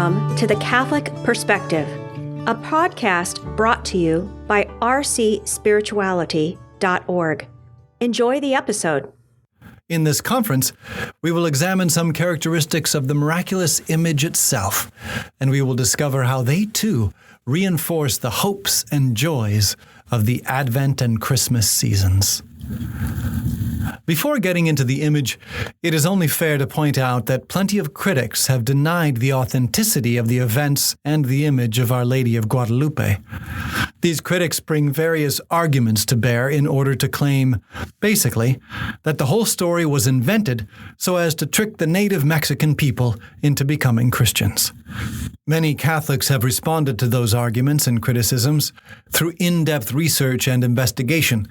Welcome to The Catholic Perspective, a podcast brought to you by rcspirituality.org. Enjoy the episode. In this conference, we will examine some characteristics of the miraculous image itself, and we will discover how they too reinforce the hopes and joys of the Advent and Christmas seasons. Before getting into the image, it is only fair to point out that plenty of critics have denied the authenticity of the events and the image of Our Lady of Guadalupe. These critics bring various arguments to bear in order to claim, basically, that the whole story was invented so as to trick the native Mexican people into becoming Christians. Many Catholics have responded to those arguments and criticisms through in-depth research and investigation.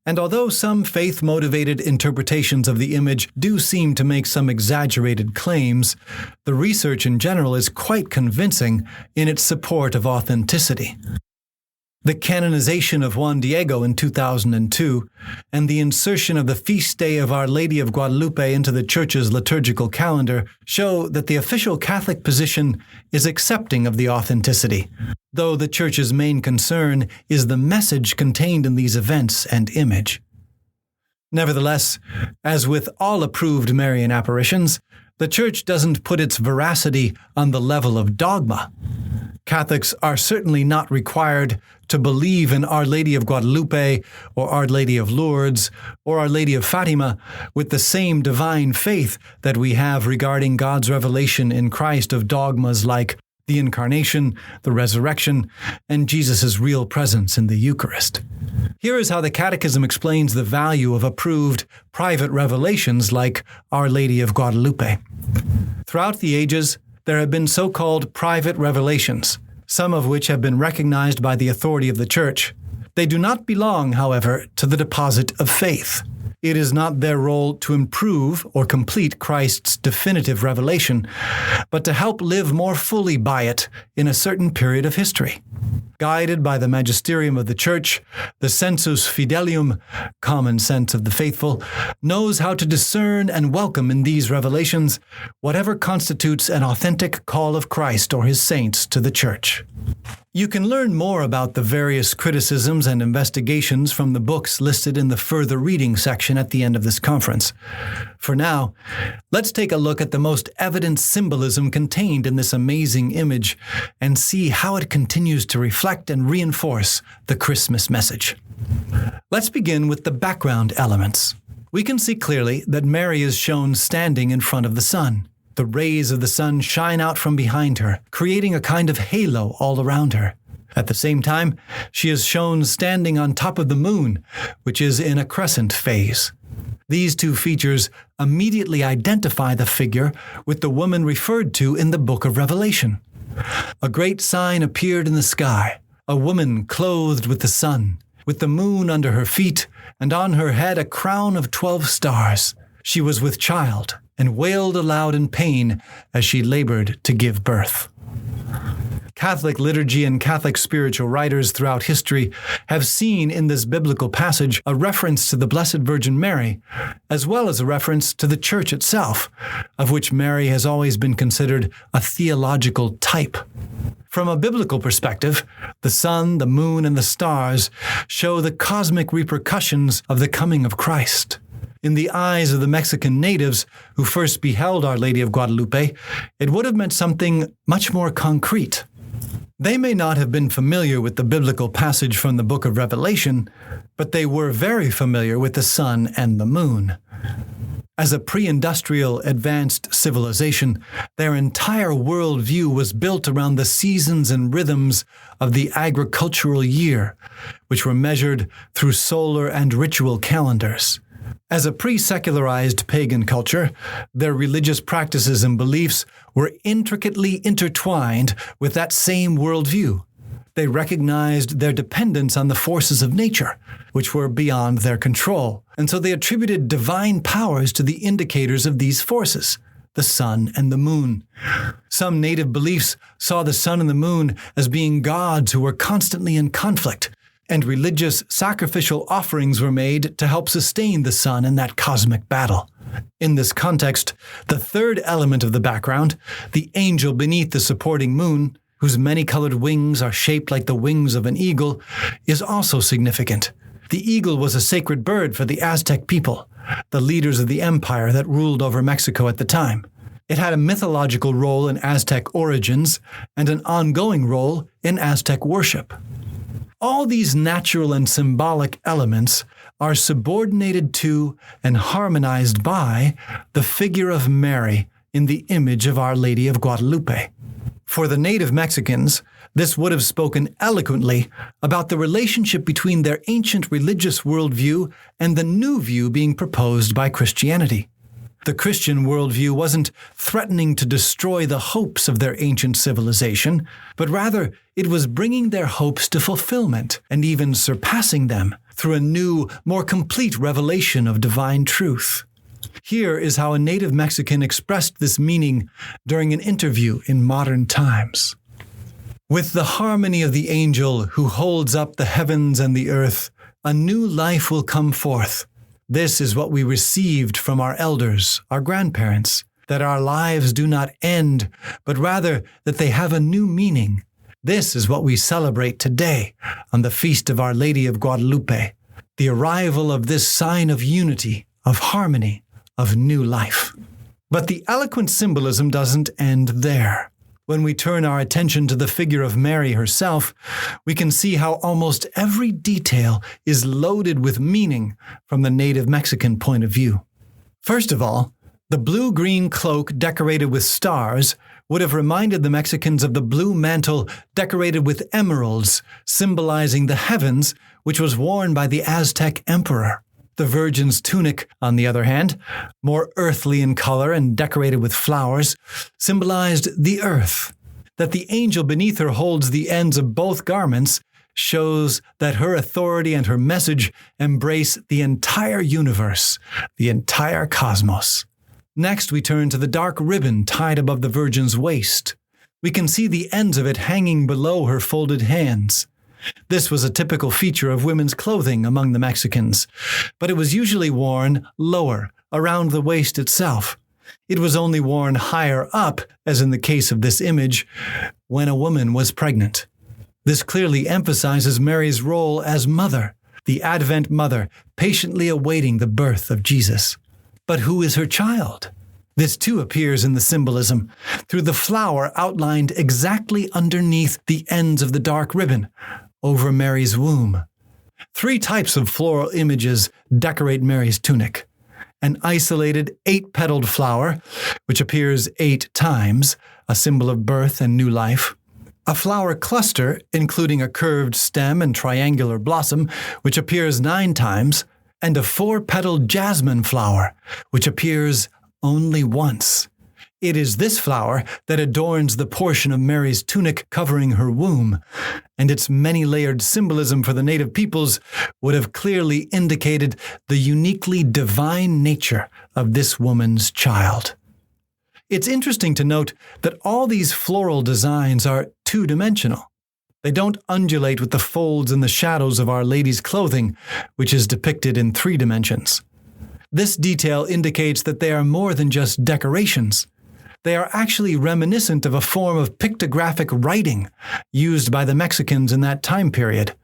And although some faith-motivated interpretations of the image do seem to make some exaggerated claims, the research in general is quite convincing in its support of authenticity. The canonization of Juan Diego in 2002 and the insertion of the feast day of Our Lady of Guadalupe into the Church's liturgical calendar show that the official Catholic position is accepting of the authenticity, though the Church's main concern is the message contained in these events and image. Nevertheless, as with all approved Marian apparitions, the Church doesn't put its veracity on the level of dogma. Catholics are certainly not required to believe in Our Lady of Guadalupe or Our Lady of Lourdes or Our Lady of Fatima with the same divine faith that we have regarding God's revelation in Christ of dogmas like the Incarnation, the Resurrection, and Jesus' real presence in the Eucharist. Here is how the Catechism explains the value of approved private revelations like Our Lady of Guadalupe. Throughout the ages, there have been so-called private revelations, some of which have been recognized by the authority of the Church. They do not belong, however, to the deposit of faith. It is not their role to improve or complete Christ's definitive revelation, but to help live more fully by it in a certain period of history. Guided by the magisterium of the Church, the sensus fidelium, common sense of the faithful, knows how to discern and welcome in these revelations whatever constitutes an authentic call of Christ or his saints to the Church. You can learn more about the various criticisms and investigations from the books listed in the further reading section at the end of this conference. For now, let's take a look at the most evident symbolism contained in this amazing image and see how it continues to reflect and reinforce the Christmas message. Let's begin with the background elements. We can see clearly that Mary is shown standing in front of the sun. The rays of the sun shine out from behind her, creating a kind of halo all around her. At the same time, she is shown standing on top of the moon, which is in a crescent phase. These two features immediately identify the figure with the woman referred to in the book of Revelation. A great sign appeared in the sky, a woman clothed with the sun, with the moon under her feet, and on her head a crown of 12 stars. She was with child, and wailed aloud in pain as she labored to give birth. Catholic liturgy and Catholic spiritual writers throughout history have seen in this biblical passage a reference to the Blessed Virgin Mary, as well as a reference to the Church itself, of which Mary has always been considered a theological type. From a biblical perspective, the sun, the moon, and the stars show the cosmic repercussions of the coming of Christ. In the eyes of the Mexican natives who first beheld Our Lady of Guadalupe, it would have meant something much more concrete. They may not have been familiar with the biblical passage from the book of Revelation, but they were very familiar with the sun and the moon. As a pre-industrial advanced civilization, their entire worldview was built around the seasons and rhythms of the agricultural year, which were measured through solar and ritual calendars. As a pre-secularized pagan culture, their religious practices and beliefs were intricately intertwined with that same worldview. They recognized their dependence on the forces of nature, which were beyond their control, and so they attributed divine powers to the indicators of these forces, the sun and the moon. Some native beliefs saw the sun and the moon as being gods who were constantly in conflict, and religious sacrificial offerings were made to help sustain the sun in that cosmic battle. In this context, the third element of the background, the angel beneath the supporting moon, whose many-colored wings are shaped like the wings of an eagle, is also significant. The eagle was a sacred bird for the Aztec people, the leaders of the empire that ruled over Mexico at the time. It had a mythological role in Aztec origins and an ongoing role in Aztec worship. All these natural and symbolic elements are subordinated to and harmonized by the figure of Mary in the image of Our Lady of Guadalupe. For the native Mexicans, this would have spoken eloquently about the relationship between their ancient religious worldview and the new view being proposed by Christianity. The Christian worldview wasn't threatening to destroy the hopes of their ancient civilization, but rather it was bringing their hopes to fulfillment and even surpassing them through a new, more complete revelation of divine truth. Here is how a native Mexican expressed this meaning during an interview in modern times. With the harmony of the angel who holds up the heavens and the earth, a new life will come forth. This is what we received from our elders, our grandparents, that our lives do not end, but rather that they have a new meaning. This is what we celebrate today on the feast of Our Lady of Guadalupe, the arrival of this sign of unity, of harmony, of new life. But the eloquent symbolism doesn't end there. When we turn our attention to the figure of Mary herself, we can see how almost every detail is loaded with meaning from the native Mexican point of view. First of all, the blue-green cloak decorated with stars would have reminded the Mexicans of the blue mantle decorated with emeralds, symbolizing the heavens, which was worn by the Aztec emperor. The Virgin's tunic, on the other hand, more earthly in color and decorated with flowers, symbolized the earth. That the angel beneath her holds the ends of both garments shows that her authority and her message embrace the entire universe, the entire cosmos. Next, we turn to the dark ribbon tied above the Virgin's waist. We can see the ends of it hanging below her folded hands. This was a typical feature of women's clothing among the Mexicans, but it was usually worn lower, around the waist itself. It was only worn higher up, as in the case of this image, when a woman was pregnant. This clearly emphasizes Mary's role as mother, the Advent mother, patiently awaiting the birth of Jesus. But who is her child? This too appears in the symbolism, through the flower outlined exactly underneath the ends of the dark ribbon, over Mary's womb. 3 types of floral images decorate Mary's tunic. An isolated 8-petaled flower, which appears 8 times, a symbol of birth and new life. A flower cluster, including a curved stem and triangular blossom, which appears 9 times, and a 4-petaled jasmine flower, which appears only once. It is this flower that adorns the portion of Mary's tunic covering her womb, and its many-layered symbolism for the native peoples would have clearly indicated the uniquely divine nature of this woman's child. It's interesting to note that all these floral designs are 2-dimensional. They don't undulate with the folds and the shadows of Our Lady's clothing, which is depicted in 3 dimensions. This detail indicates that they are more than just decorations. They are actually reminiscent of a form of pictographic writing used by the Mexicans in that time period.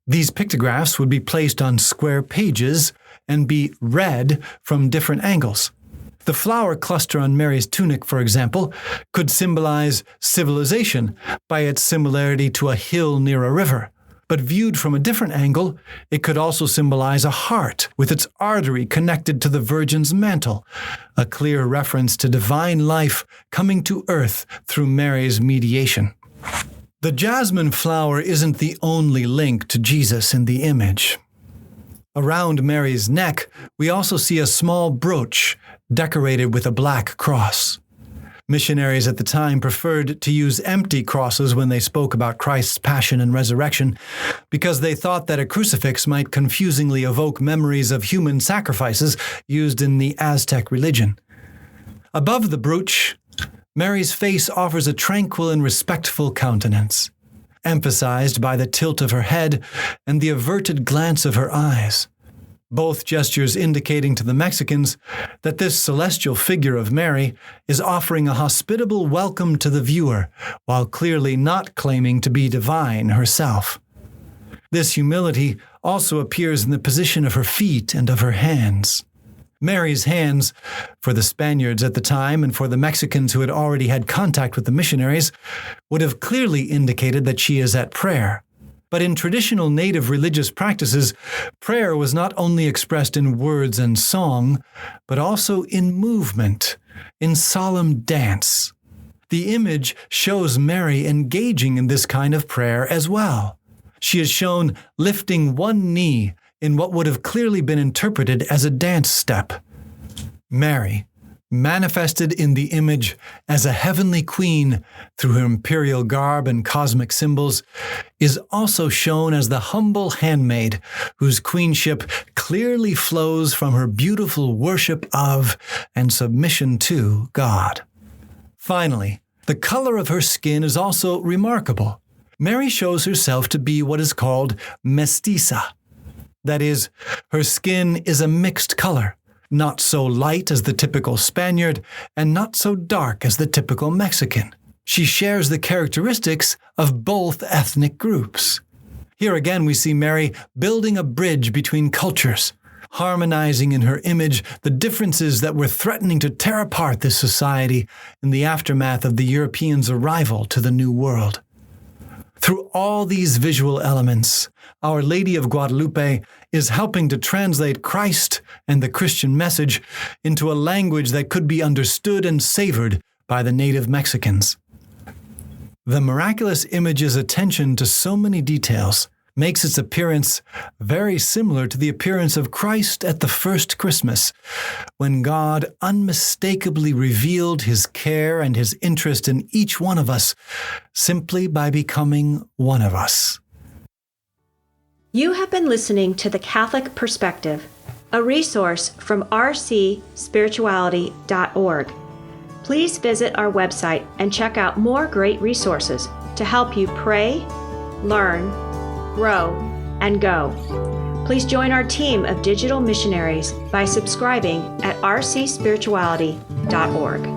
These pictographs would be placed on square pages and be read from different angles. The flower cluster on Mary's tunic, for example, could symbolize civilization by its similarity to a hill near a river. But viewed from a different angle, it could also symbolize a heart with its artery connected to the Virgin's mantle, a clear reference to divine life coming to earth through Mary's mediation. The jasmine flower isn't the only link to Jesus in the image. Around Mary's neck, we also see a small brooch decorated with a black cross. Missionaries at the time preferred to use empty crosses when they spoke about Christ's passion and resurrection because they thought that a crucifix might confusingly evoke memories of human sacrifices used in the Aztec religion. Above the brooch, Mary's face offers a tranquil and respectful countenance, emphasized by the tilt of her head and the averted glance of her eyes. both gestures indicating to the Mexicans that this celestial figure of Mary is offering a hospitable welcome to the viewer, while clearly not claiming to be divine herself. This humility also appears in the position of her feet and of her hands. Mary's hands, for the Spaniards at the time and for the Mexicans who had already had contact with the missionaries, would have clearly indicated that she is at prayer. But in traditional native religious practices, prayer was not only expressed in words and song, but also in movement, in solemn dance. The image shows Mary engaging in this kind of prayer as well. She is shown lifting one knee in what would have clearly been interpreted as a dance step. Mary, manifested in the image as a heavenly queen through her imperial garb and cosmic symbols, is also shown as the humble handmaid whose queenship clearly flows from her beautiful worship of and submission to God. Finally, the color of her skin is also remarkable. Mary shows herself to be what is called mestiza. That is, her skin is a mixed color, not so light as the typical Spaniard and not so dark as the typical Mexican. She shares the characteristics of both ethnic groups. Here again we see Mary building a bridge between cultures, harmonizing in her image the differences that were threatening to tear apart this society in the aftermath of the Europeans' arrival to the New World. Through all these visual elements, Our Lady of Guadalupe is helping to translate Christ and the Christian message into a language that could be understood and savored by the native Mexicans. The miraculous image's attention to so many details makes its appearance very similar to the appearance of Christ at the first Christmas, when God unmistakably revealed his care and his interest in each one of us simply by becoming one of us. You have been listening to The Catholic Perspective, a resource from rcspirituality.org. Please visit our website and check out more great resources to help you pray, learn, grow, and go. Please join our team of digital missionaries by subscribing at rcspirituality.org.